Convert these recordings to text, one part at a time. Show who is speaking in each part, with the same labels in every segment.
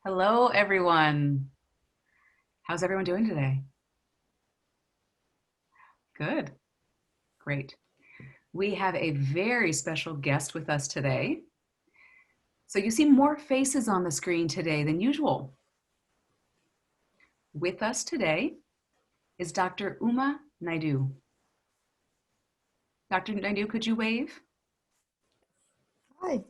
Speaker 1: Hello, everyone. How's everyone doing today? Good. Great. We have a very special guest with us today. So you see more faces on the screen today than usual. With us today is Dr. Uma Naidoo. Dr. Naidoo, could you wave?
Speaker 2: Hi.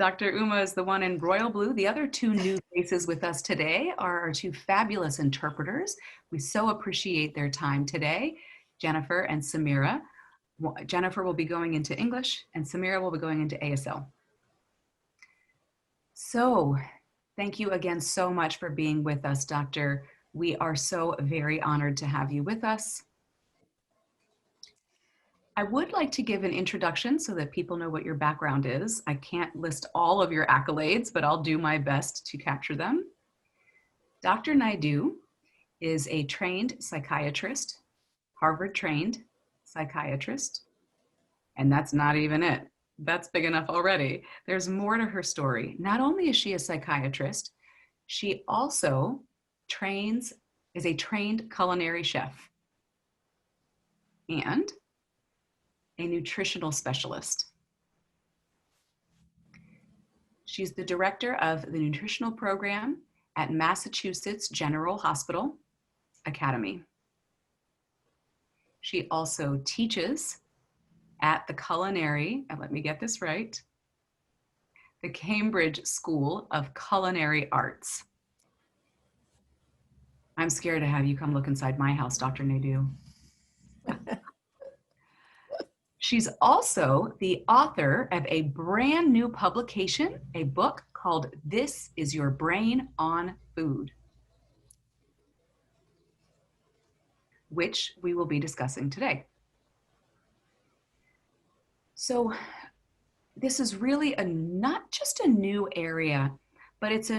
Speaker 1: Dr. Uma is the one in royal blue. The other two new faces with us today are our two fabulous interpreters. We so appreciate their time today, Jennifer and Samira. Jennifer will be going into English and Samira will be going into ASL. So thank you again so much for being with us, Doctor. We are so very honored to have you with us. I would like to give an introduction so that people know what your background is. I can't list all of your accolades, but I'll do my best to capture them. Dr. Naidoo is a trained psychiatrist, Harvard-trained psychiatrist, and that's not even it. That's big enough already. There's more to her story. Not only is she a psychiatrist, she also is a trained culinary chef and a nutritional specialist. She's the director of the nutritional program at Massachusetts General Hospital Academy. She also teaches at the culinary, and let me get this right, the Cambridge School of Culinary Arts. I'm scared to have you come look inside my house, Dr. Naidoo. She's also the author of a brand new publication, a book called This Is Your Brain on Food, which we will be discussing today. So this is really not just a new area, but it's a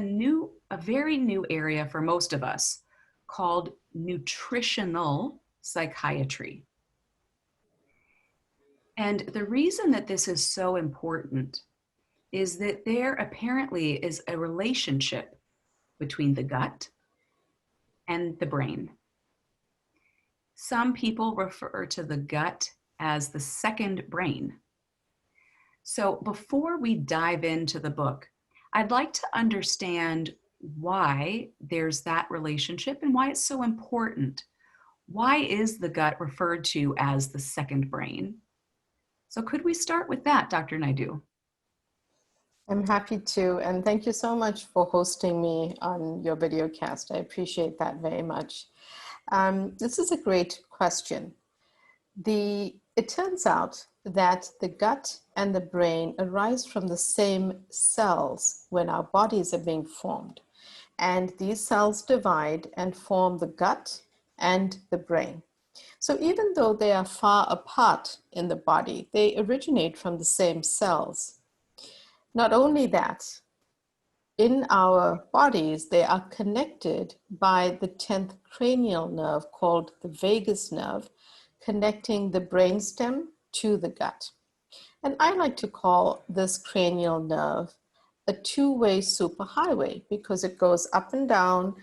Speaker 1: very new area for most of us called nutritional psychiatry. And the reason that this is so important is that there apparently is a relationship between the gut and the brain. Some people refer to the gut as the second brain. So before we dive into the book, I'd like to understand why there's that relationship and why it's so important. Why is the gut referred to as the second brain? So could we start with that, Dr. Naidoo?
Speaker 2: I'm happy to, and thank you so much for hosting me on your video cast. I appreciate that very much. This is a great question. It turns out that the gut and the brain arise from the same cells when our bodies are being formed. And these cells divide and form the gut and the brain. So even though they are far apart in the body, they originate from the same cells. Not only that, in our bodies, they are connected by the 10th cranial nerve called the vagus nerve, connecting the brainstem to the gut. And I like to call this cranial nerve a two-way superhighway because it goes up and down,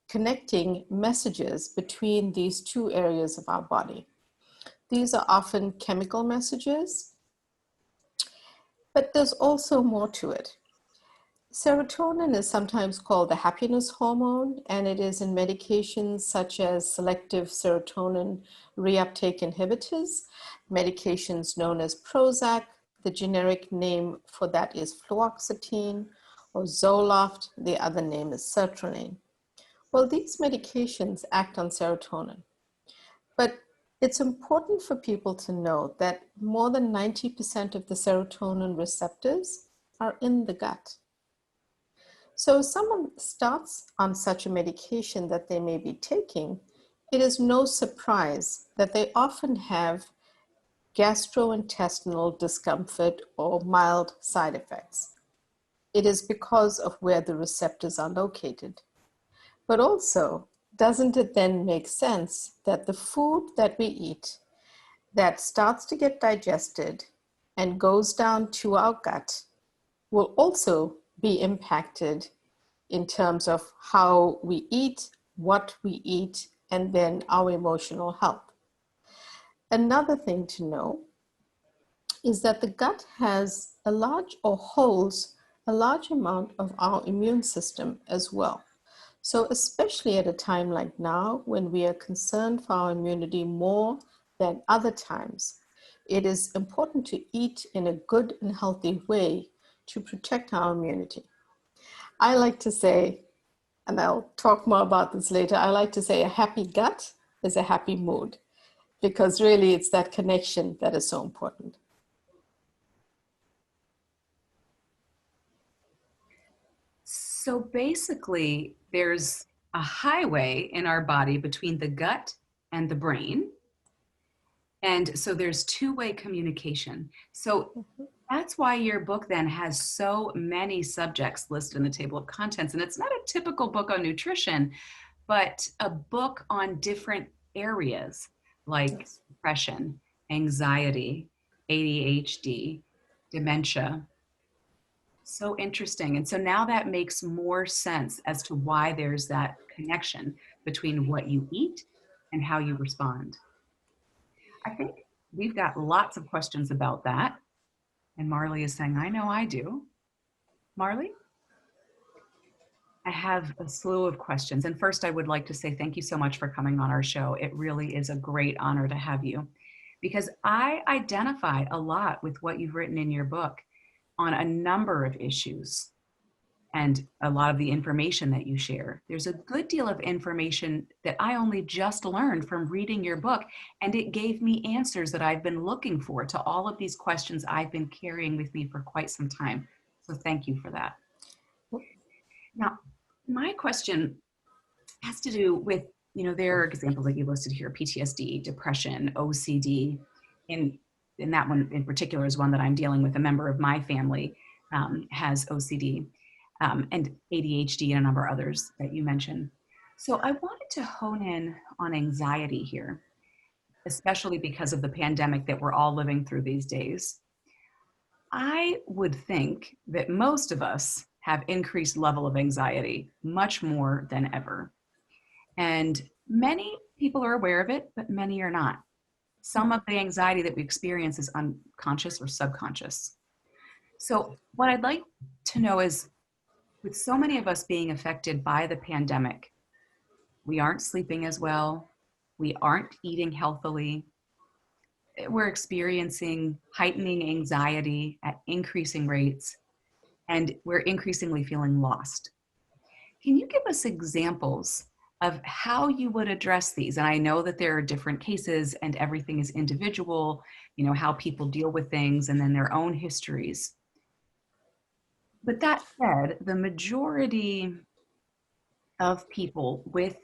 Speaker 2: connecting messages between these two areas of our body. These are often chemical messages, but there's also more to it. Serotonin is sometimes called the happiness hormone, and it is in medications such as selective serotonin reuptake inhibitors, medications known as Prozac. The generic name for that is fluoxetine, or Zoloft. The other name is sertraline. Well, these medications act on serotonin, but it's important for people to know that more than 90% of the serotonin receptors are in the gut. So if someone starts on such a medication that they may be taking, it is no surprise that they often have gastrointestinal discomfort or mild side effects. It is because of where the receptors are located. But also, doesn't it then make sense that the food that we eat that starts to get digested and goes down to our gut will also be impacted in terms of how we eat, what we eat, and then our emotional health. Another thing to know is that the gut has a large or holds a large amount of our immune system as well. So especially at a time like now, when we are concerned for our immunity more than other times, it is important to eat in a good and healthy way to protect our immunity. I like to say, and I'll talk more about this later, I like to say a happy gut is a happy mood, because really it's that connection that is so important.
Speaker 1: So basically, there's a highway in our body between the gut and the brain. And so there's two-way communication. So that's why your book then has so many subjects listed in the table of contents. And it's not a typical book on nutrition, but a book on different areas like
Speaker 2: Yes.
Speaker 1: depression, anxiety, ADHD, dementia. So interesting. And so now that makes more sense as to why there's that connection between what you eat and how you respond. I think we've got lots of questions about that. And Marley is saying, I know I do. Marley? I have a slew of questions. And first, I would like to say thank you so much for coming on our show. It really is a great honor to have you because I identify a lot with what you've written in your book on a number of issues and a lot of the information that you share. There's a good deal of information that I only just learned from reading your book, and it gave me answers that I've been looking for to all of these questions I've been carrying with me for quite some time. So thank you for that. Now, my question has to do with, there are examples like you listed here, PTSD, depression, OCD, and that one in particular is one that I'm dealing with. A member of my family has OCD. And ADHD and a number of others that you mentioned. So I wanted to hone in on anxiety here, especially because of the pandemic that we're all living through these days. I would think that most of us have increased level of anxiety, much more than ever. And many people are aware of it, but many are not. Some of the anxiety that we experience is unconscious or subconscious. So what I'd like to know is, with so many of us being affected by the pandemic, we aren't sleeping as well, we aren't eating healthily, we're experiencing heightening anxiety at increasing rates, and we're increasingly feeling lost. Can you give us examples of how you would address these? And I know that there are different cases and everything is individual, how people deal with things and then their own histories. But that said, the majority of people with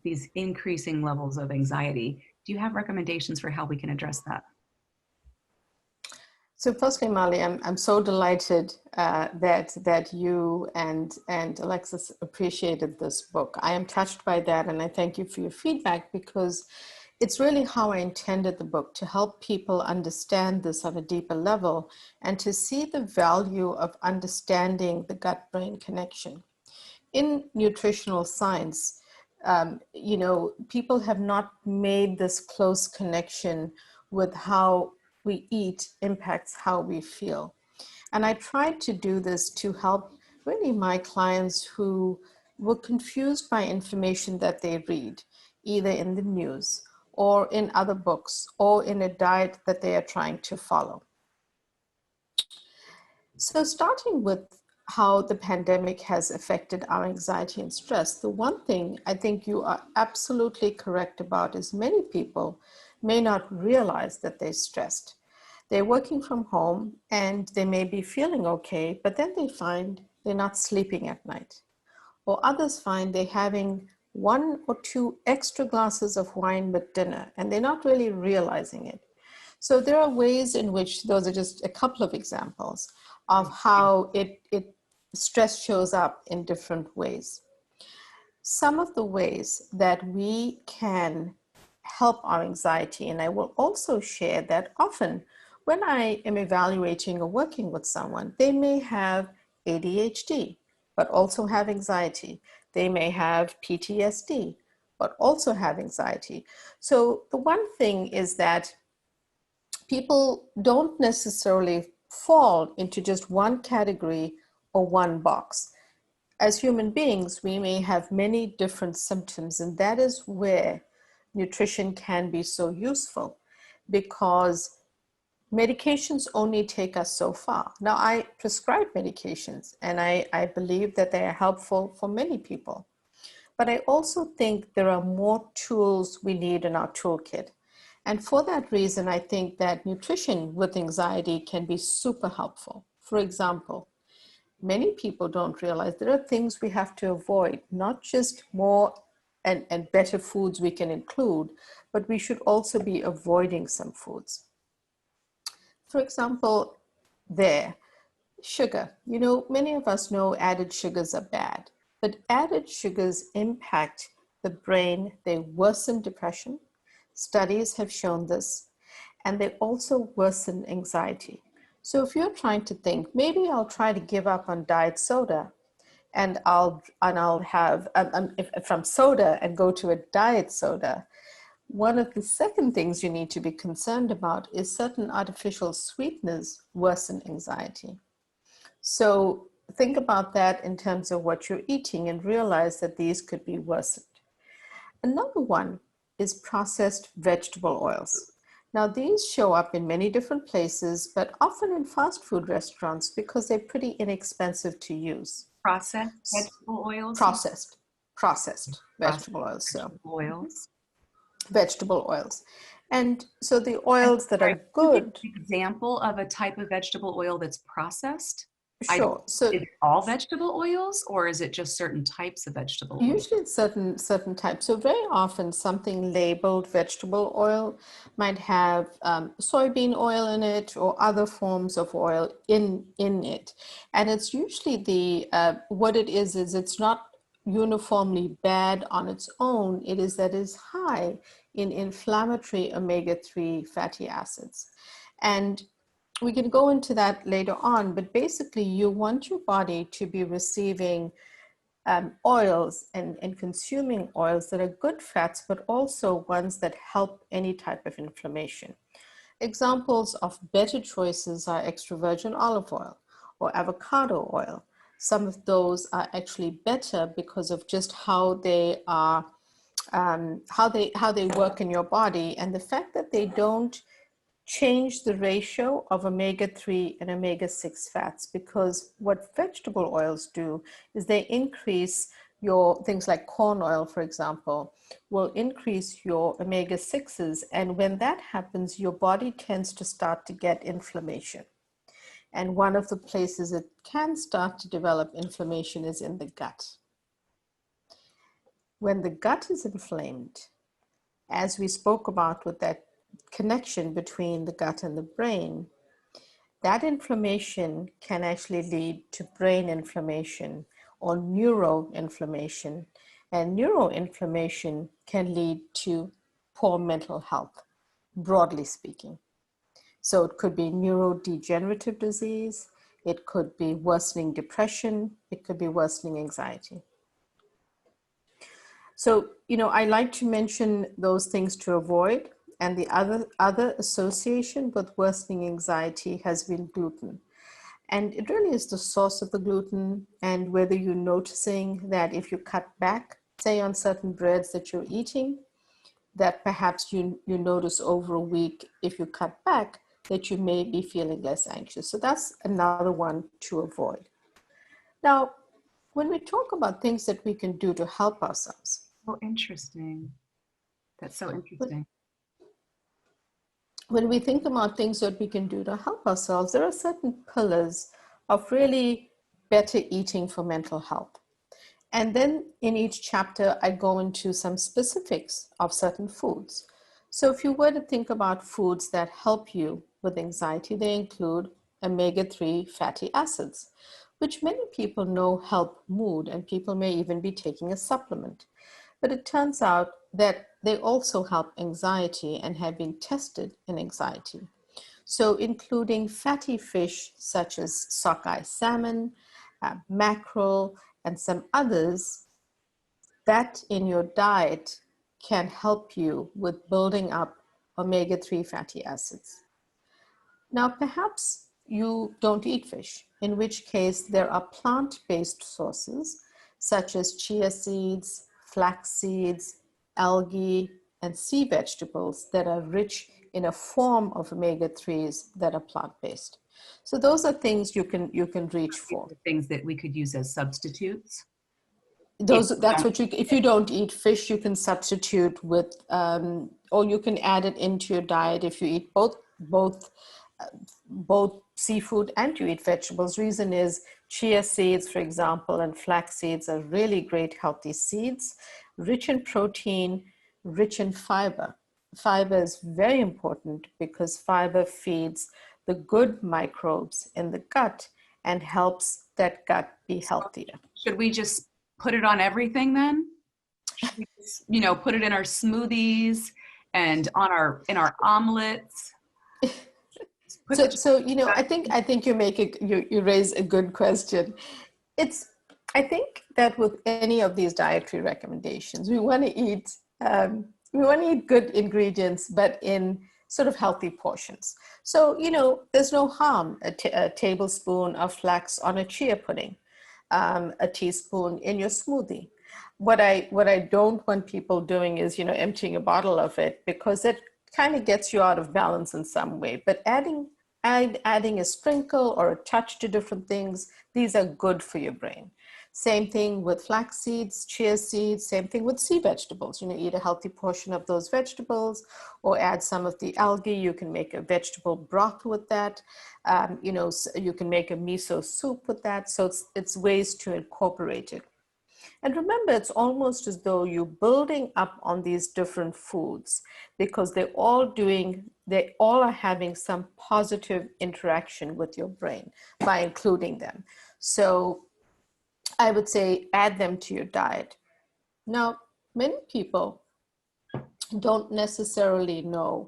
Speaker 1: these increasing levels of anxiety, do you have recommendations for how we can address that?
Speaker 2: So firstly, Molly, I'm so delighted that you and Alexis appreciated this book. I am touched by that, and I thank you for your feedback, because it's really how I intended the book, to help people understand this on a deeper level and to see the value of understanding the gut-brain connection. In nutritional science, people have not made this close connection with how we eat impacts how we feel. And I tried to do this to help really my clients who were confused by information that they read, either in the news or in other books or in a diet that they are trying to follow. So starting with how the pandemic has affected our anxiety and stress, the one thing I think you are absolutely correct about is many people may not realize that they're stressed. They're working from home and they may be feeling okay, but then they find they're not sleeping at night. Or others find they're having 1 or 2 extra glasses of wine with dinner and they're not really realizing it. So there are ways in which, those are just a couple of examples of how stress shows up in different ways. Some of the ways that we can help our anxiety, and I will also share that often when I am evaluating or working with someone, they may have ADHD, but also have anxiety. They may have PTSD, but also have anxiety. So the one thing is that people don't necessarily fall into just one category or one box. As human beings, we may have many different symptoms, and that is where nutrition can be so useful, because medications only take us so far. Now, I prescribe medications, and I believe that they are helpful for many people. But I also think there are more tools we need in our toolkit. And for that reason, I think that nutrition with anxiety can be super helpful. For example, many people don't realize there are things we have to avoid, not just more and better foods we can include, but we should also be avoiding some foods. For example, sugar. You know, many of us know added sugars are bad, but added sugars impact the brain. They worsen depression. Studies have shown this, and they also worsen anxiety. So if you're trying to think, maybe I'll try to give up on diet soda, and I'll have from soda and go to a diet soda. One of the second things you need to be concerned about is certain artificial sweeteners worsen anxiety. So think about that in terms of what you're eating and realize that these could be worsened. Another one is processed vegetable oils. Now, these show up in many different places, but often in fast food restaurants because they're pretty inexpensive to use.
Speaker 1: Processed vegetable oils?
Speaker 2: Processed vegetable oils.
Speaker 1: Vegetable oils.
Speaker 2: Vegetable oils. And so the oils that are good.
Speaker 1: An example of a type of vegetable oil that's processed?
Speaker 2: Sure. So
Speaker 1: is it all vegetable oils, or is it just certain types of vegetable oils?
Speaker 2: Usually it's certain types. So very often something labeled vegetable oil might have soybean oil in it or other forms of oil in it. And it's usually what it is it's not uniformly bad on its own. It is that it's high in inflammatory omega-3 fatty acids. And we can go into that later on, but basically you want your body to be receiving oils and consuming oils that are good fats, but also ones that help any type of inflammation. Examples of better choices are extra virgin olive oil or avocado oil. Some of those are actually better because of just how they are, how they work in your body, and the fact that they don't change the ratio of omega-3 and omega-6 fats, because what vegetable oils do is they increase your things like corn oil, for example, will increase your omega-6s. And when that happens, your body tends to start to get inflammation. And one of the places it can start to develop inflammation is in the gut. When the gut is inflamed, as we spoke about with that connection between the gut and the brain, that inflammation can actually lead to brain inflammation or neuroinflammation. And neuroinflammation can lead to poor mental health, broadly speaking. So it could be neurodegenerative disease, it could be worsening depression, it could be worsening anxiety. So, I like to mention those things to avoid. And the other association with worsening anxiety has been gluten. And it really is the source of the gluten, and whether you're noticing that if you cut back, say on certain breads that you're eating, that perhaps you notice over a week, if you cut back, that you may be feeling less anxious. So that's another one to avoid. Now, when we talk about things that we can do to help ourselves.
Speaker 1: Oh, interesting. That's so interesting.
Speaker 2: When we think about things that we can do to help ourselves, there are certain pillars of really better eating for mental health. And then in each chapter, I go into some specifics of certain foods. So if you were to think about foods that help you with anxiety, they include omega-3 fatty acids, which many people know help mood, and people may even be taking a supplement. But it turns out that they also help anxiety and have been tested in anxiety. So including fatty fish such as sockeye salmon, mackerel, and some others that in your diet can help you with building up omega-3 fatty acids. Now, perhaps you don't eat fish, in which case there are plant-based sources such as chia seeds, flax seeds, algae, and sea vegetables that are rich in a form of omega-3s that are plant-based. So those are things you can reach for.
Speaker 1: Things that we could use as substitutes.
Speaker 2: That's what if you don't eat fish, you can substitute with, or you can add it into your diet if you eat both seafood and you eat vegetables. Reason is chia seeds, for example, and flax seeds are really great healthy seeds, rich in protein, rich in fiber. Fiber is very important because fiber feeds the good microbes in the gut and helps that gut be healthier.
Speaker 1: Should we just put it on everything then? Should we just, put it in our smoothies and in our omelets?
Speaker 2: I think you raise a good question. I think that with any of these dietary recommendations, we want to eat good ingredients, but in sort of healthy portions. So, there's no harm a tablespoon of flax on a chia pudding, a teaspoon in your smoothie. What I don't want people doing is, emptying a bottle of it, because it kind of gets you out of balance in some way. But adding a sprinkle or a touch to different things, these are good for your brain. Same thing with flax seeds, chia seeds, same thing with sea vegetables. Eat a healthy portion of those vegetables or add some of the algae. You can make a vegetable broth with that. You can make a miso soup with that. So it's ways to incorporate it. And remember, it's almost as though you're building up on these different foods because they all are having some positive interaction with your brain by including them. So I would say add them to your diet. Now, many people don't necessarily know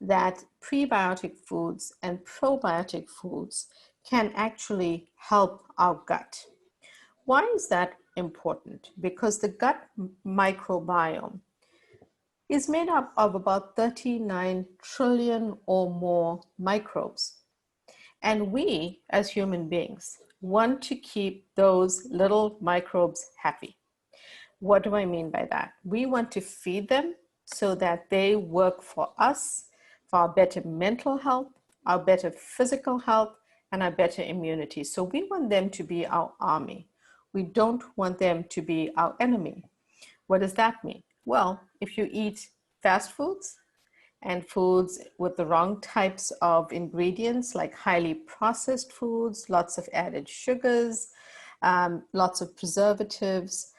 Speaker 2: that prebiotic foods and probiotic foods can actually help our gut. Why is that important? Because the gut microbiome is made up of about 39 trillion or more microbes. And we, as human beings, want to keep those little microbes happy. What do I mean by that? We want to feed them so that they work for us, for our better mental health, our better physical health, and our better immunity. So we want them to be our army. We don't want them to be our enemy. What does that mean? Well, if you eat fast foods and foods with the wrong types of ingredients, like highly processed foods, lots of added sugars, lots of preservatives,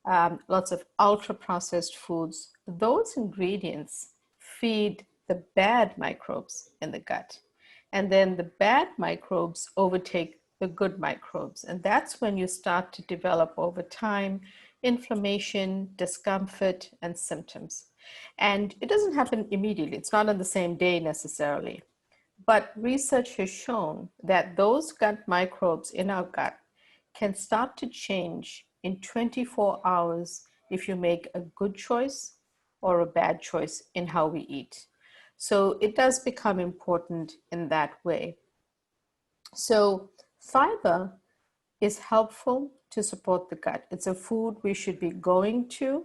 Speaker 2: lots of ultra processed foods, those ingredients feed the bad microbes in the gut. And then the bad microbes overtake the good microbes. And that's when you start to develop over time inflammation, discomfort, and symptoms. And it doesn't happen immediately. It's not on the same day necessarily. But research has shown that those gut microbes in our gut can start to change in 24 hours if you make a good choice or a bad choice in how we eat. So it does become important in that way. So fiber is helpful to support the gut. It's a food we should be going to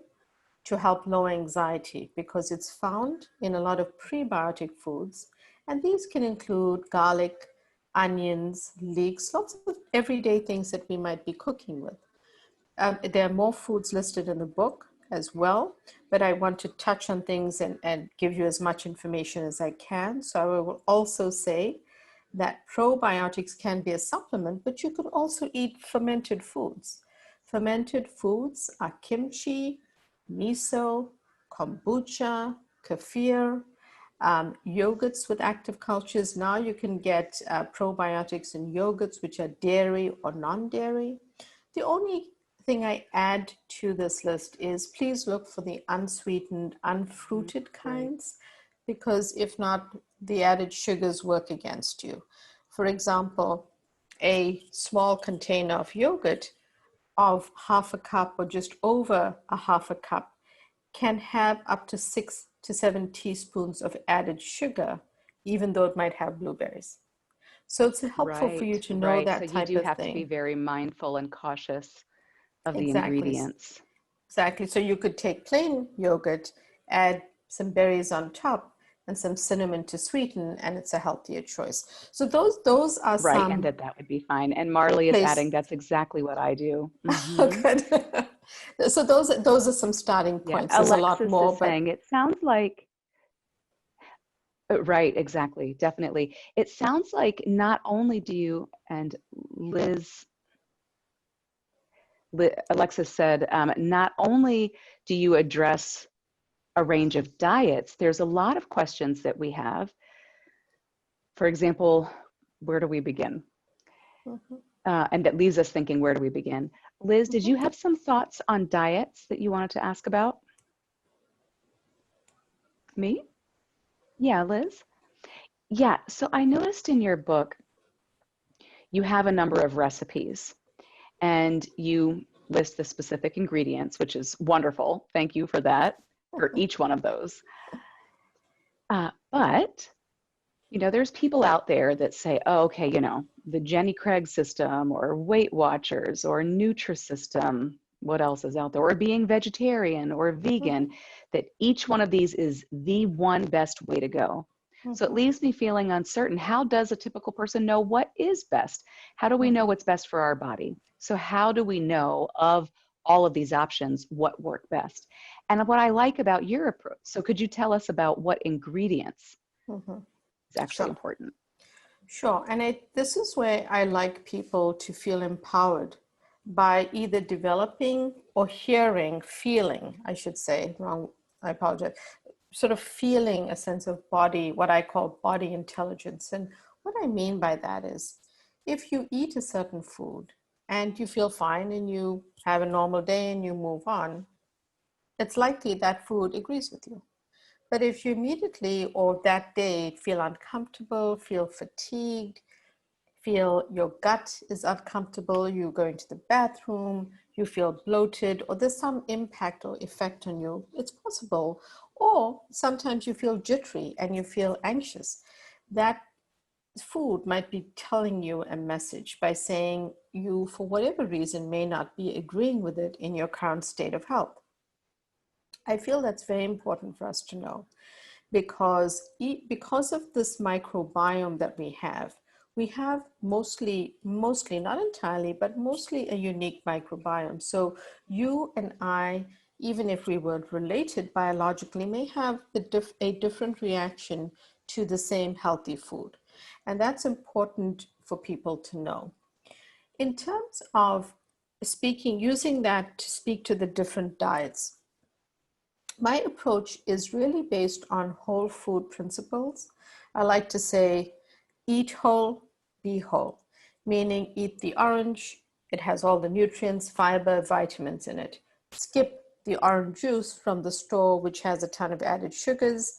Speaker 2: help lower anxiety because it's found in a lot of prebiotic foods. And these can include garlic, onions, leeks, lots of everyday things that we might be cooking with. There are more foods listed in the book as well, but I want to touch on things and give you as much information as I can. So I will also say that probiotics can be a supplement, but you could also eat fermented foods. Fermented foods are kimchi, miso, kombucha, kefir, yogurts with active cultures. Now you can get probiotics in yogurts, which are dairy or non-dairy. The only thing I add to this list is please look for the unsweetened, unfruited kinds, because if not, the added sugars work against you. For example, a small container of yogurt of half a cup or just over a half a cup can have up to 6 to 7 teaspoons of added sugar, even though it might have blueberries. So it's helpful for you
Speaker 3: Right,
Speaker 2: to know
Speaker 3: right. So
Speaker 2: that
Speaker 3: you
Speaker 2: type
Speaker 3: do
Speaker 2: of
Speaker 3: have to be
Speaker 2: thing.
Speaker 3: very mindful and cautious of the
Speaker 2: Exactly.
Speaker 3: ingredients.
Speaker 2: Exactly. So you could take plain yogurt, add some berries on top, and some cinnamon to sweeten, and it's a healthier choice. So those are
Speaker 3: Right, and
Speaker 2: some
Speaker 3: that would be fine. And Marley is
Speaker 2: place.
Speaker 3: adding, that's exactly what I do.
Speaker 2: Good. So those are some starting
Speaker 3: Yeah,
Speaker 2: points. There's a lot
Speaker 3: Alexis is
Speaker 2: more, but
Speaker 3: saying it sounds like, right, exactly, definitely. It sounds like not only do you, and Liz, Alexis said, not only do you address a range of diets, there's a lot of questions that we have. For example, where do we begin?
Speaker 2: Mhm,
Speaker 3: And that leaves us thinking, where do we begin? Liz, did
Speaker 2: mhm.
Speaker 3: you have some thoughts on diets that you wanted to ask about? Me? Yeah, Liz? Yeah, so I noticed in your book, you have a number of recipes and you list the specific ingredients, which is wonderful. Thank you for that, for each one of those. But there's people out there that say, oh, okay, the Jenny Craig system or Weight Watchers or Nutrisystem, what else is out there, or being vegetarian or vegan, that each one of these is the one best way to go. So it
Speaker 2: Mhm,
Speaker 3: leaves me feeling uncertain. How does a typical person know what is best? How do we know
Speaker 2: mhm.
Speaker 3: what's best for our body? So how do we know of all of these options, what work best? And what I like about your approach, so could you tell us about what ingredients
Speaker 2: Mhm.
Speaker 3: is actually
Speaker 2: Sure,
Speaker 3: important?
Speaker 2: sure. And this is where I like people to feel empowered by either developing or hearing, feeling, I should say, wrong, I apologize, sort of feeling a sense of body, what I call body intelligence. And what I mean by that is if you eat a certain food and you feel fine and you have a normal day and you move on, it's likely that food agrees with you. But if you immediately or that day feel uncomfortable, feel fatigued, feel your gut is uncomfortable, you go into the bathroom, you feel bloated, or there's some impact or effect on you, it's possible. Or sometimes you feel jittery and you feel anxious. That food might be telling you a message by saying you, for whatever reason, may not be agreeing with it in your current state of health. I feel that's very important for us to know because of this microbiome that we have mostly not entirely but mostly a unique microbiome. So you and I, even if we were related biologically, may have a different reaction to the same healthy food, and that's important for people to know. In terms of using that to speak to the different diets, my approach is really based on whole food principles. I like to say, eat whole, be whole, meaning eat the orange, it has all the nutrients, fiber, vitamins in it. Skip the orange juice from the store, which has a ton of added sugars.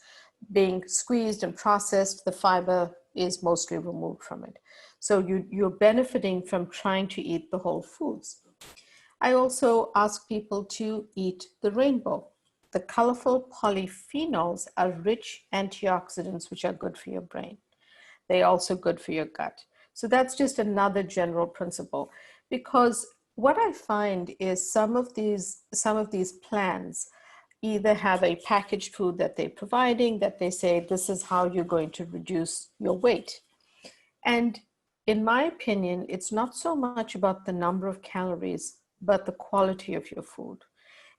Speaker 2: Being squeezed and processed, the fiber is mostly removed from it. So you're benefiting from trying to eat the whole foods. I also ask people to eat the rainbow. The colorful polyphenols are rich antioxidants, which are good for your brain. They're also good for your gut. So that's just another general principle. Because what I find is some of these plans either have a packaged food that they're providing that they say this is how you're going to reduce your weight. And in my opinion, it's not so much about the number of calories, but the quality of your food.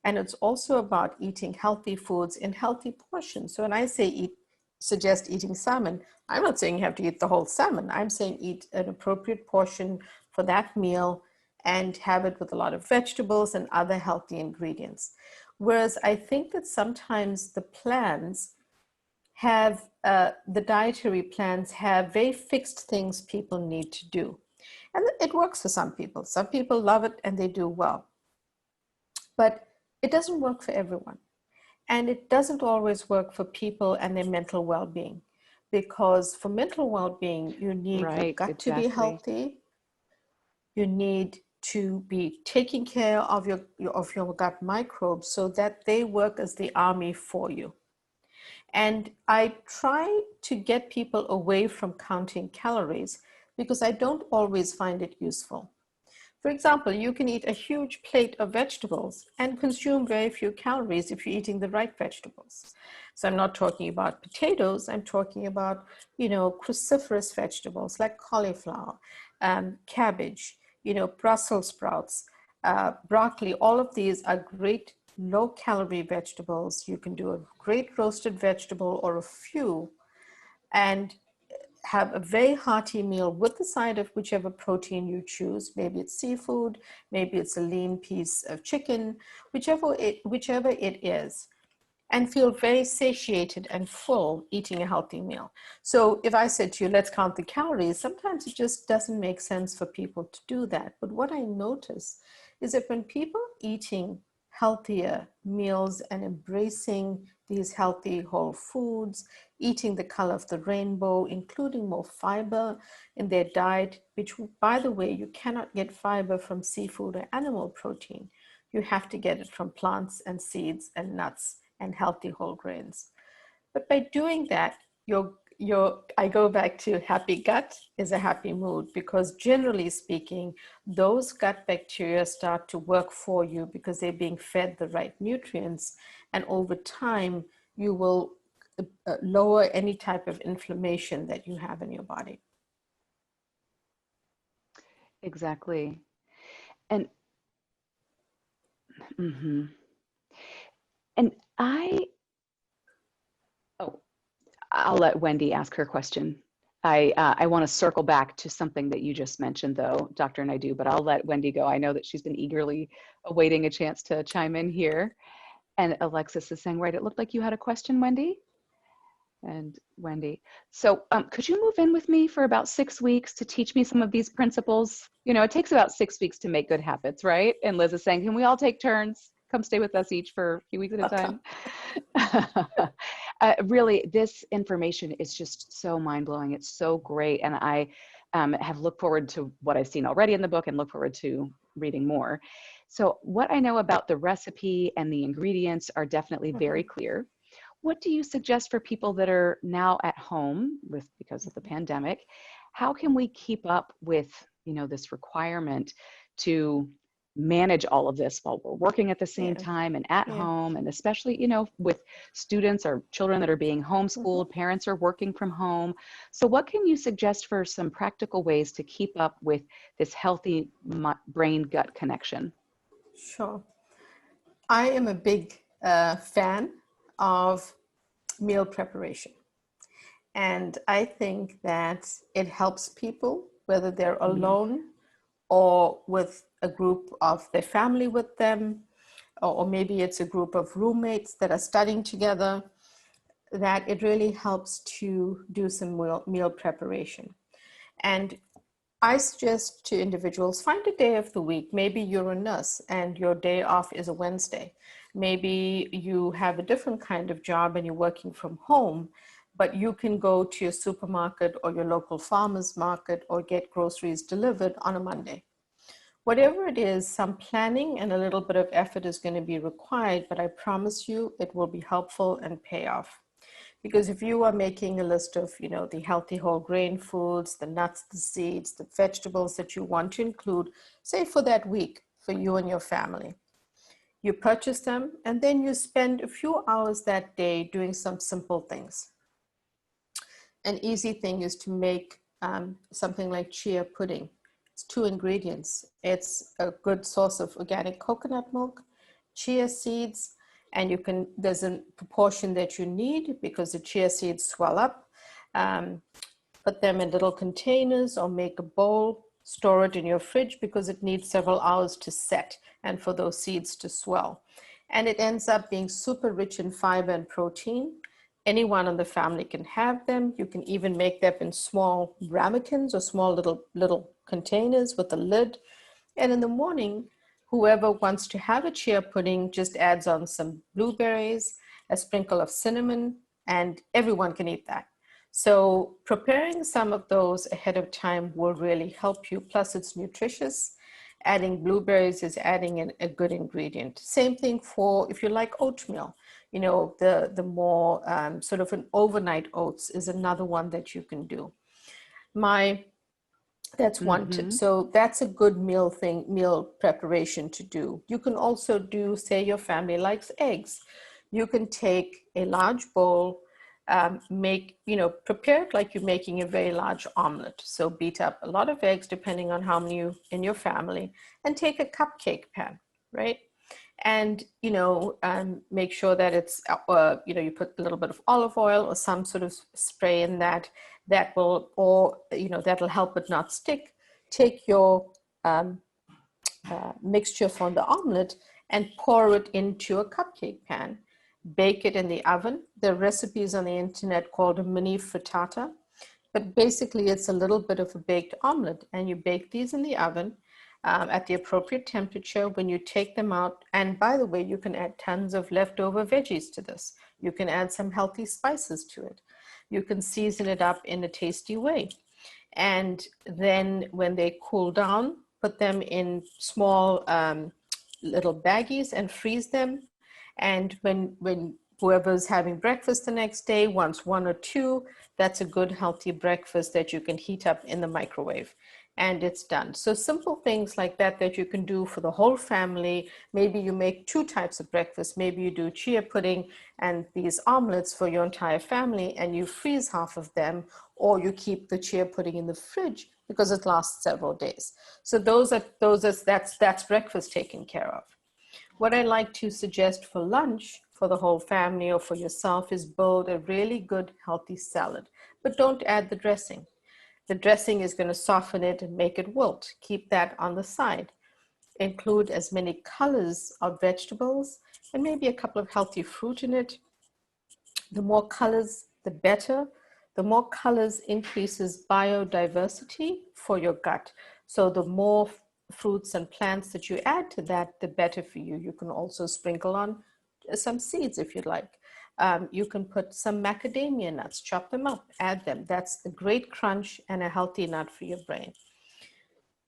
Speaker 2: And it's also about eating healthy foods in healthy portions. So when I say suggest eating salmon, I'm not saying you have to eat the whole salmon. I'm saying eat an appropriate portion for that meal and have it with a lot of vegetables and other healthy ingredients. Whereas I think that sometimes the dietary plans have very fixed things people need to do. And it works for some people. Some people love it and they do well. But it doesn't work for everyone. And it doesn't always work for people and their mental well-being. Because for mental well-being, you need your
Speaker 3: Right,
Speaker 2: gut to be
Speaker 3: exactly.
Speaker 2: healthy. You need to be taking care of your gut microbes so that they work as the army for you. And I try to get people away from counting calories because I don't always find it useful. For example, you can eat a huge plate of vegetables and consume very few calories if you're eating the right vegetables. So I'm not talking about potatoes, I'm talking about, cruciferous vegetables like cauliflower, cabbage, Brussels sprouts, broccoli. All of these are great low calorie vegetables. You can do a great roasted vegetable or a few and have a very hearty meal with the side of whichever protein you choose. Maybe it's seafood, maybe it's a lean piece of chicken, whichever it is, and feel very satiated and full eating a healthy meal. So if I said to you, let's count the calories, sometimes it just doesn't make sense for people to do that. But what I notice is that when people eating healthier meals and embracing these healthy whole foods, eating the color of the rainbow, including more fiber in their diet, which, by the way, you cannot get fiber from seafood or animal protein. You have to get it from plants and seeds and nuts and healthy whole grains. But by doing that, I go back to happy gut is a happy mood, because generally speaking, those gut bacteria start to work for you because they're being fed the right nutrients. And over time, you will lower any type of inflammation that you have in your body.
Speaker 3: Exactly. And mhm. And I'll let Wendy ask her question. I want to circle back to something that you just mentioned, though, Dr. Naidoo, but I'll let Wendy go. I know that she's been eagerly awaiting a chance to chime in here. And Alexis is saying, right, it looked like you had a question, Wendy? And Wendy. So could you move in with me for about 6 weeks to teach me some of these principles? It takes about 6 weeks to make good habits, right? And Liz is saying, can we all take turns? Come stay with us each for a few weeks at a time. Really, this information is just so mind-blowing. It's so great. And I have looked forward to what I've seen already in the book and look forward to reading more. So what I know about the recipe and the ingredients are definitely very clear. What do you suggest for people that are now at home because of the pandemic? How can we keep up with, this requirement to manage all of this while we're working at the same time and at home, and especially, with students or children that are being homeschooled, parents are working from home. So what can you suggest for some practical ways to keep up with this healthy brain-gut connection?
Speaker 2: Sure. I am a big fan of meal preparation. And I think that it helps people, whether they're alone or with a group of their family with them, or maybe it's a group of roommates that are studying together, that it really helps to do some meal preparation. And I suggest to individuals, find a day of the week. Maybe you're a nurse and your day off is a Wednesday. Maybe you have a different kind of job and you're working from home, but you can go to your supermarket or your local farmer's market or get groceries delivered on a Monday. Whatever it is, some planning and a little bit of effort is going to be required, but I promise you it will be helpful and pay off. Because if you are making a list of, the healthy whole grain foods, the nuts, the seeds, the vegetables that you want to include, say for that week, for you and your family, you purchase them and then you spend a few hours that day doing some simple things. An easy thing is to make something like chia pudding. It's 2 ingredients. It's a good source of organic coconut milk, chia seeds, and there's a proportion that you need because the chia seeds swell up. Put them in little containers or make a bowl, store it in your fridge because it needs several hours to set and for those seeds to swell. And it ends up being super rich in fiber and protein. Anyone in the family can have them. You can even make them in small ramekins or small little containers with a lid. And in the morning, whoever wants to have a chia pudding just adds on some blueberries, a sprinkle of cinnamon, and everyone can eat that. So preparing some of those ahead of time will really help you. Plus it's nutritious. Adding blueberries is adding in a good ingredient. Same thing for if you like oatmeal. You know, the more sort of an overnight oats is another one that you can do. That's one tip.
Speaker 3: Mm-hmm.
Speaker 2: So that's a good meal preparation to do. You can also do, say your family likes eggs. You can take a large bowl, prepare it like you're making a very large omelet. So beat up a lot of eggs, depending on how many in your family, and take a cupcake pan, right? And make sure that it's you put a little bit of olive oil or some sort of spray in that will, or that'll help it not stick. Take your mixture from the omelet and pour it into a cupcake pan. Bake it in the oven. There are recipes on the internet called a mini frittata, but basically it's a little bit of a baked omelet, and you bake these in the oven at the appropriate temperature. When you take them out, and by the way, you can add tons of leftover veggies to this. You can add some healthy spices to it. You can season it up in a tasty way. And then when they cool down, put them in small little baggies and freeze them. And when whoever's having breakfast the next day wants one or two, that's a good healthy breakfast that you can heat up in the microwave, and it's done. So simple things like that you can do for the whole family. Maybe you make two types of breakfast. Maybe you do chia pudding and these omelets for your entire family, and you freeze half of them, or you keep the chia pudding in the fridge because it lasts several days. So that's breakfast taken care of. What I like to suggest for lunch for the whole family or for yourself is build a really good healthy salad, but don't add the dressing. The dressing is going to soften it and make it wilt. Keep that on the side. Include as many colors of vegetables and maybe a couple of healthy fruit in it. The more colors, the better. The more colors increases biodiversity for your gut. So the more fruits and plants that you add to that, the better for you. You can also sprinkle on some seeds if you like. You can put some macadamia nuts, chop them up, add them. That's a great crunch and a healthy nut for your brain.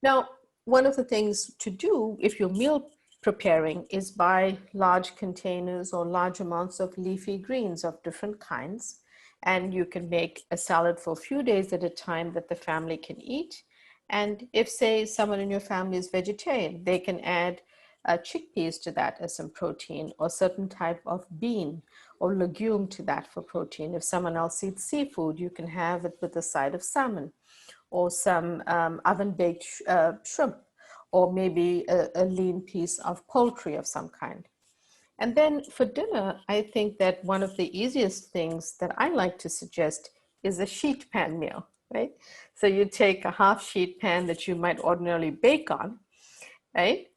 Speaker 2: Now, one of the things to do if you're meal preparing is buy large containers or large amounts of leafy greens of different kinds. And you can make a salad for a few days at a time that the family can eat. And if, say, someone in your family is vegetarian, they can add chickpeas to that as some protein, or certain type of bean or legume to that for protein. If someone else eats seafood, you can have it with a side of salmon or some oven-baked shrimp, or maybe a lean piece of poultry of some kind. And then for dinner, I think that one of the easiest things that I like to suggest is a sheet pan meal, right? So you take a half sheet pan that you might ordinarily bake on, right?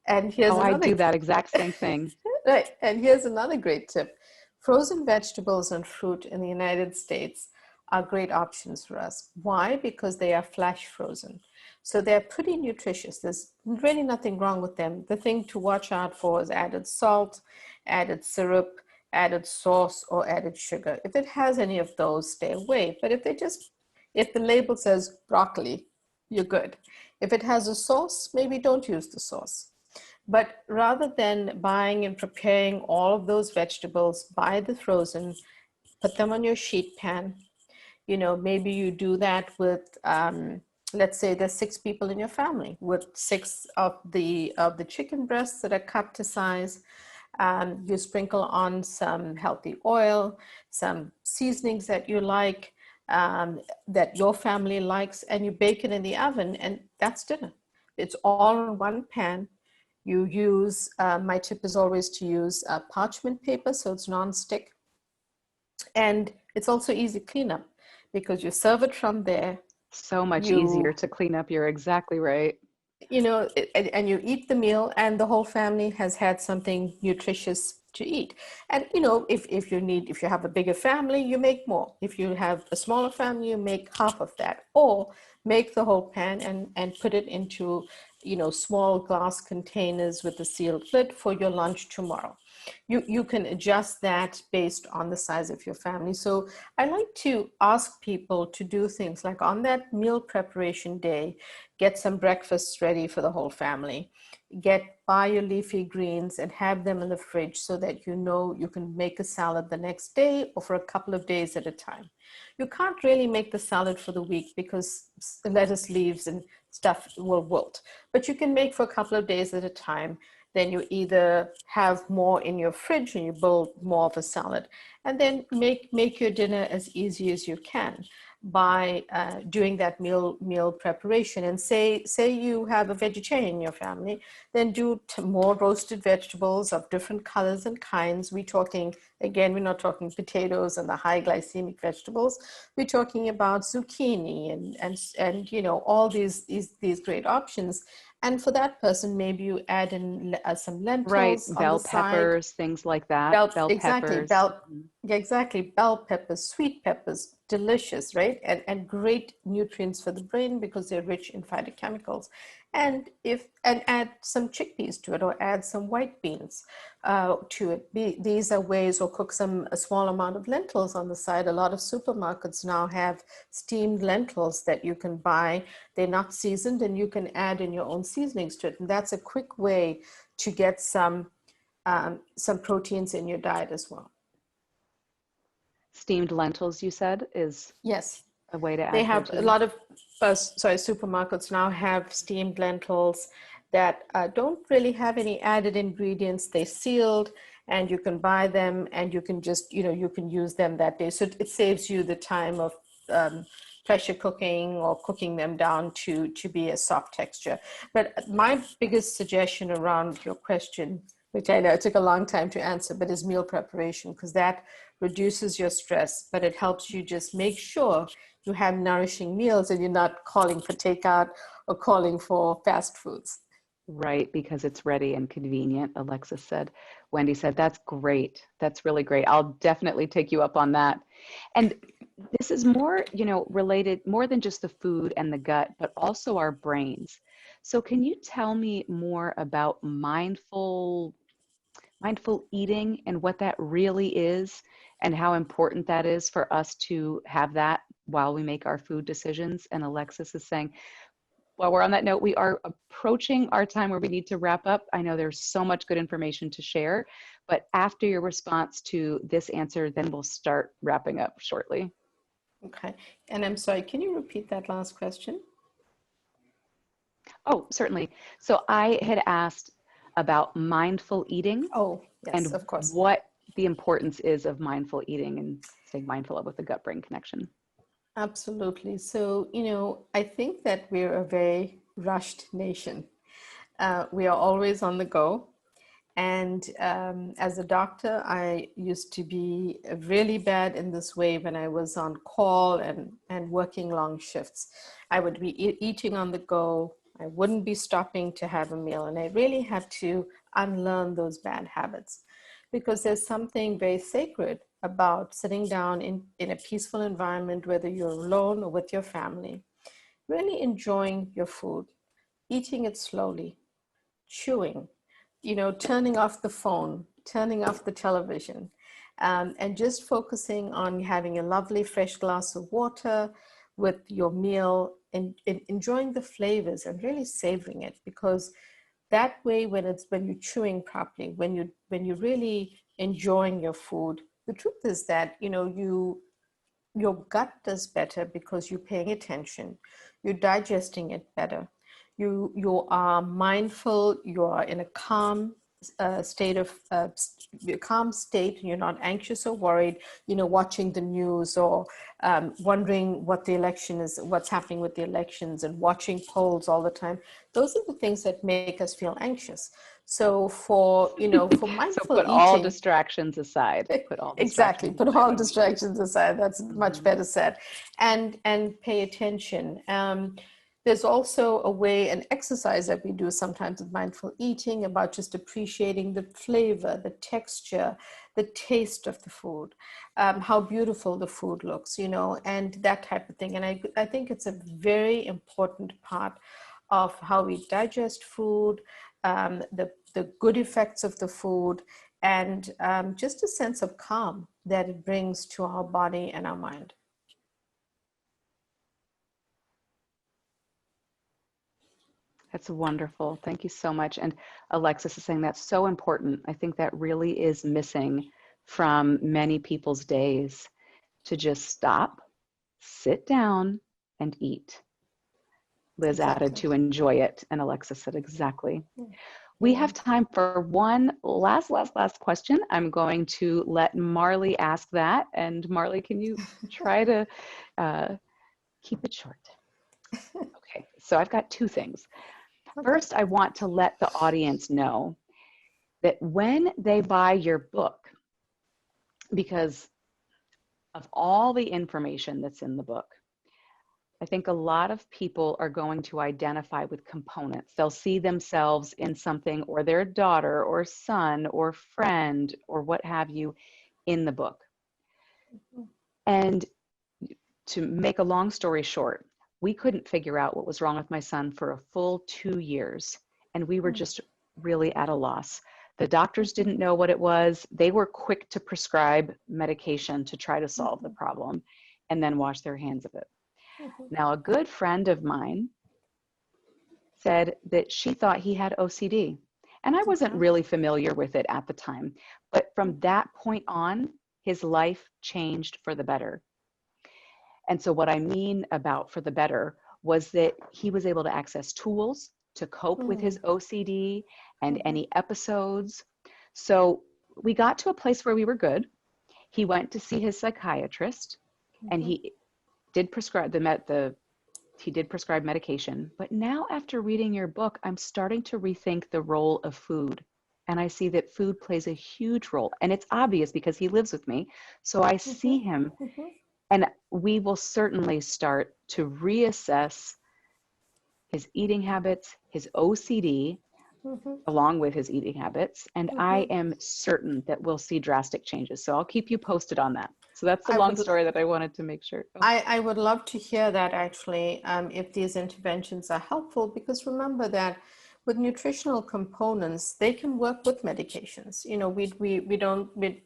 Speaker 2: And here's
Speaker 3: I
Speaker 2: another
Speaker 3: do that exact same thing.
Speaker 2: right. And here's another great tip. Frozen vegetables and fruit in the United States are great options for us. Why? Because they are flash frozen. So they're pretty nutritious. There's really nothing wrong with them. The thing to watch out for is added salt, added syrup, added sauce, or added sugar. If it has any of those, stay away. But if the label says broccoli, you're good. If it has a sauce, maybe don't use the sauce. But rather than buying and preparing all of those vegetables, buy the frozen, put them on your sheet pan. Maybe you do that with, let's say there's 6 people in your family, with 6 of the chicken breasts that are cut to size. You sprinkle on some healthy oil, some seasonings that you like, that your family likes, and you bake it in the oven, and that's dinner. It's all in one pan. You use, my tip is always to use parchment paper so it's non-stick. And it's also easy cleanup because you serve it from there.
Speaker 3: So much easier to clean up. You're exactly right.
Speaker 2: And you eat the meal, and the whole family has had something nutritious to eat. And if you have a bigger family, you make more. If you have a smaller family, you make half of that, or make the whole pan and put it into small glass containers with a sealed lid for your lunch tomorrow. You can adjust that based on the size of your family. So I like to ask people to do things like on that meal preparation day, get some breakfasts ready for the whole family. Buy your leafy greens and have them in the fridge so that you can make a salad the next day or for a couple of days at a time. You can't really make the salad for the week because lettuce leaves and stuff will wilt, but you can make for a couple of days at a time. Then you either have more in your fridge and you build more of a salad, and then make your dinner as easy as you can by doing that meal preparation. And say you have a vegetarian in your family, then do more roasted vegetables of different colors and kinds. We're not talking potatoes and the high glycemic vegetables. We're talking about zucchini and all these great options. And for that person, maybe you add in some
Speaker 3: Right,
Speaker 2: lentils on the
Speaker 3: bell
Speaker 2: side.
Speaker 3: peppers, things like that. Bell peppers.
Speaker 2: Exactly, bell peppers, sweet peppers, delicious, right? And great nutrients for the brain because they're rich in phytochemicals. And add some chickpeas to it, or add some white beans to it. These are ways, or cook a small amount of lentils on the side. A lot of supermarkets now have steamed lentils that you can buy. They're not seasoned, and you can add in your own seasonings to it. And that's a quick way to get some proteins in your diet as well.
Speaker 3: Steamed lentils, you said, is
Speaker 2: Yes.
Speaker 3: a way to add
Speaker 2: They have
Speaker 3: protein.
Speaker 2: a lot of supermarkets now have steamed lentils that don't really have any added ingredients. They're sealed, and you can buy them, and you can just you can use them that day. So it saves you the time of pressure cooking or cooking them down to be a soft texture. But my biggest suggestion around your question, which I know it took a long time to answer, but is meal preparation, because that reduces your stress, but it helps you just make sure you have nourishing meals and you're not calling for takeout or calling for fast foods.
Speaker 3: Right, because it's ready and convenient, Alexis said. Wendy said, that's great. That's really great. I'll definitely take you up on that. And this is more, related more than just the food and the gut, but also our brains. So can you tell me more about mindful eating and what that really is, and how important that is for us to have that while we make our food decisions? And Alexis is saying, while we're on that note, we are approaching our time where we need to wrap up. I know there's so much good information to share, but after your response to this answer, then we'll start wrapping up shortly.
Speaker 2: Okay. And I'm sorry, can you repeat that last question?
Speaker 3: Oh, certainly. So I had asked about mindful eating.
Speaker 2: Oh, yes,
Speaker 3: and
Speaker 2: of course.
Speaker 3: what the importance is of mindful eating and staying mindful of with the gut-brain connection.
Speaker 2: Absolutely. So, I think that we're a very rushed nation. We are always on the go. And as a doctor, I used to be really bad in this way when I was on call and working long shifts. I would be eating on the go. I wouldn't be stopping to have a meal. And I really had to unlearn those bad habits, because there's something very sacred about sitting down in a peaceful environment, whether you're alone or with your family, really enjoying your food, eating it slowly, chewing, turning off the phone, turning off the television, and just focusing on having a lovely fresh glass of water with your meal, and enjoying the flavors and really savoring it. Because that way, when you're chewing properly, when you're really enjoying your food, the truth is that your gut does better because you're paying attention, you're digesting it better, you are mindful, you are in a calm calm state, and you're not anxious or worried, watching the news, or wondering what the election is, what's happening with the elections, and watching polls all the time. Those are the things that make us feel anxious. So for mindful
Speaker 3: put all
Speaker 2: eating,
Speaker 3: distractions aside.
Speaker 2: Exactly, put all distractions aside. That's much better said. And pay attention. There's also a way, an exercise that we do sometimes with mindful eating, about just appreciating the flavor, the texture, the taste of the food, how beautiful the food looks, and that type of thing. And I think it's a very important part of how we digest food, the good effects of the food, and just a sense of calm that it brings to our body and our mind.
Speaker 3: That's wonderful. Thank you so much. And Alexis is saying that's so important. I think that really is missing from many people's days, to just stop, sit down, and eat. Liz added to enjoy it, and Alexis said exactly. We have time for one last question. I'm going to let Marley ask that. And Marley, can you try to keep it short? Okay, so I've got two things. First, I want to let the audience know that when they buy your book, because of all the information that's in the book, I think a lot of people are going to identify with components. They'll see themselves in something, or their daughter or son or friend or what have you in the book. And to make a long story short, we couldn't figure out what was wrong with my son for a full 2 years. And we were just really at a loss. The doctors didn't know what it was. They were quick to prescribe medication to try to solve the problem and then wash their hands of it. Now, a good friend of mine said that she thought he had OCD. And I wasn't really familiar with it at the time. But from that point on, his life changed for the better. And so what I mean about for the better was that he was able to access tools to cope with his OCD and any episodes. So we got to a place where we were good. He went to see his psychiatrist, and he did prescribe he did prescribe medication. But now, after reading your book, I'm starting to rethink the role of food. And I see that food plays a huge role. And it's obvious because he lives with me. So I see him, and we will certainly start to reassess his eating habits, his OCD, along with his eating habits. And I am certain that we'll see drastic changes. So I'll keep you posted on that. So that's the long story that I wanted to make sure.
Speaker 2: I would love to hear that, actually, if these interventions are helpful, because remember that with nutritional components, they can work with medications. You know,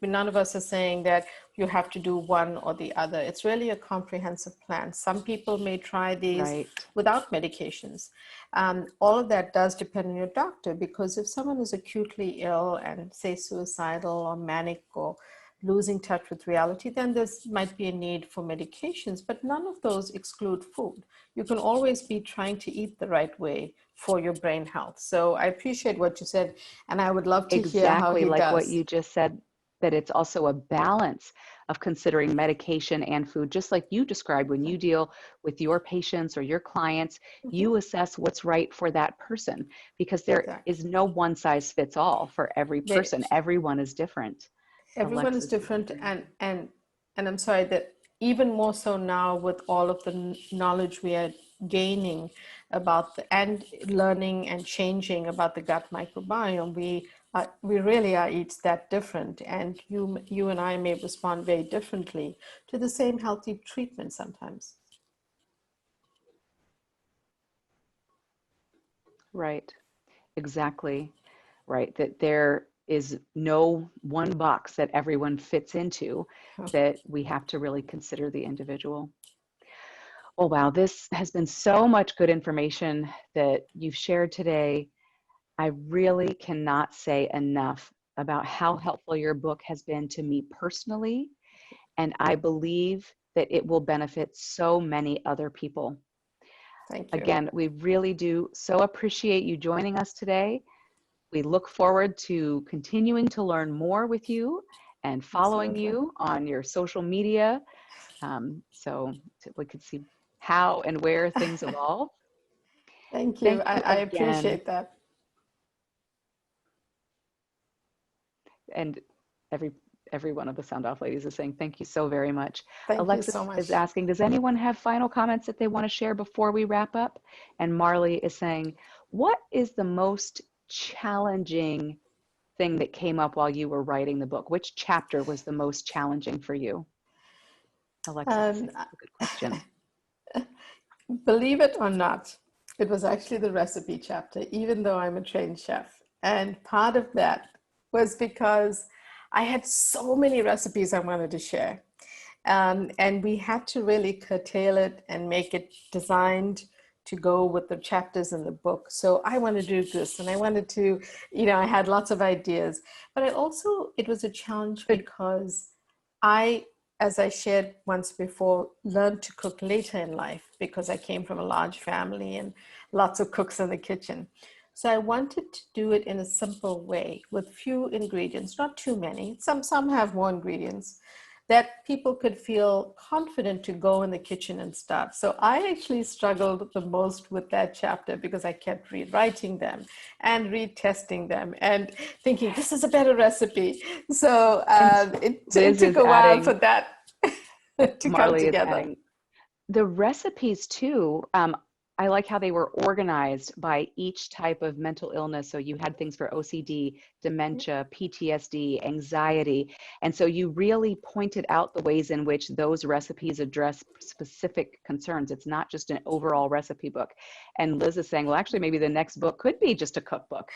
Speaker 2: none of us are saying that you have to do one or the other. It's really a comprehensive plan. Some people may try these without medications. All of that does depend on your doctor, because if someone is acutely ill and, say, suicidal or manic or losing touch with reality, then there might be a need for medications, but none of those exclude food. You can always be trying to eat the right way for your brain health. So I appreciate what you said, and I would love to hear how he
Speaker 3: like
Speaker 2: does.
Speaker 3: What you just said, that it's also a balance of considering medication and food, just like you described when you deal with your patients or your clients, you assess what's right for that person, because there is no one size fits all for every person. Everyone is different.
Speaker 2: Everyone is different, and I'm sorry that even more so now with all of the knowledge we are gaining about and learning and changing about the gut microbiome, we really are each that different, and you and I may respond very differently to the same healthy treatment sometimes.
Speaker 3: Right, exactly right. That there is no one box that everyone fits into, that we have to really consider the individual. Oh, wow, this has been so much good information that you've shared today. I really cannot say enough about how helpful your book has been to me personally, and I believe that it will benefit so many other people.
Speaker 2: Thank you.
Speaker 3: Again, we really do so appreciate you joining us today. We look forward to continuing to learn more with you and following you on your social media, so we could see how and where things evolve.
Speaker 2: Thank you. I appreciate that.
Speaker 3: And every one of the Sound Off ladies is saying thank you so very much.
Speaker 2: Thank
Speaker 3: Alexis
Speaker 2: you so much.
Speaker 3: is asking, does anyone have final comments that they want to share before we wrap up? And Marley is saying, what is the most challenging thing that came up while you were writing the book? Which chapter was the most challenging for you? Alexis, that's a good question.
Speaker 2: Believe it or not, It was actually the recipe chapter, even though I'm a trained chef. And part of that was because I had so many recipes I wanted to share. And we had to really curtail it and make it designed to go with the chapters in the book. So I wanted to do this and I wanted to, I had lots of ideas, but it was a challenge because I, as I shared once before, learned to cook later in life because I came from a large family and lots of cooks in the kitchen. So I wanted to do it in a simple way with few ingredients, not too many. Some have more ingredients that people could feel confident to go in the kitchen and start. So I actually struggled the most with that chapter because I kept rewriting them and retesting them and thinking this is a better recipe. So it took a while for that to come
Speaker 3: Marley is
Speaker 2: together.
Speaker 3: adding the recipes too. I like how they were organized by each type of mental illness. So you had things for OCD, dementia, PTSD, anxiety. And so you really pointed out the ways in which those recipes address specific concerns. It's not just an overall recipe book. And Liz is saying, well, actually, maybe the next book could be just a cookbook.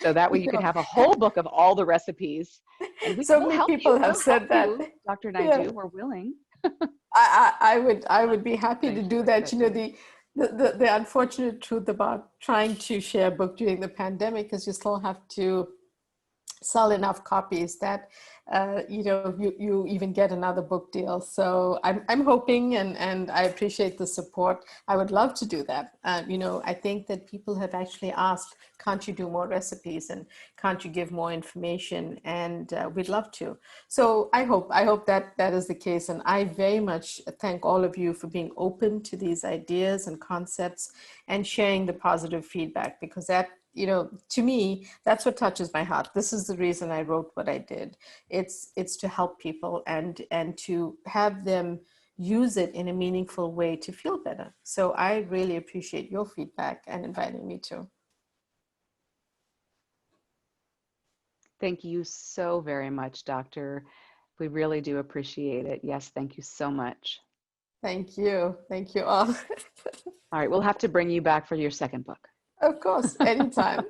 Speaker 3: So that way you could have a whole book of all the recipes. And
Speaker 2: so
Speaker 3: we'll
Speaker 2: many
Speaker 3: help
Speaker 2: people
Speaker 3: you.
Speaker 2: have
Speaker 3: We'll
Speaker 2: said
Speaker 3: help
Speaker 2: that.
Speaker 3: you, Dr. Naidoo.
Speaker 2: Yeah.
Speaker 3: We're willing.
Speaker 2: I would be happy to
Speaker 3: Thank
Speaker 2: do
Speaker 3: you.
Speaker 2: that. The unfortunate truth about trying to share a book during the pandemic is you still have to sell enough copies that you even get another book deal. So I'm hoping, and I appreciate the support. I would love to do that. I think that people have actually asked, can't you do more recipes and can't you give more information? And we'd love to. So I hope that is the case. And I very much thank all of you for being open to these ideas and concepts and sharing the positive feedback, because that, to me, that's what touches my heart. This is the reason I wrote what I did. It's to help people and to have them use it in a meaningful way to feel better. So I really appreciate your feedback and inviting me to.
Speaker 3: Thank you so very much, Doctor. We really do appreciate it. Yes, thank you so much.
Speaker 2: Thank you. Thank you all.
Speaker 3: All right, we'll have to bring you back for your second book.
Speaker 2: Of course, anytime.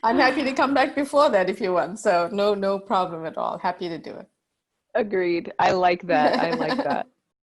Speaker 2: I'm happy to come back before that if you want. So no problem at all. Happy to do it.
Speaker 3: Agreed. I like that. I like that.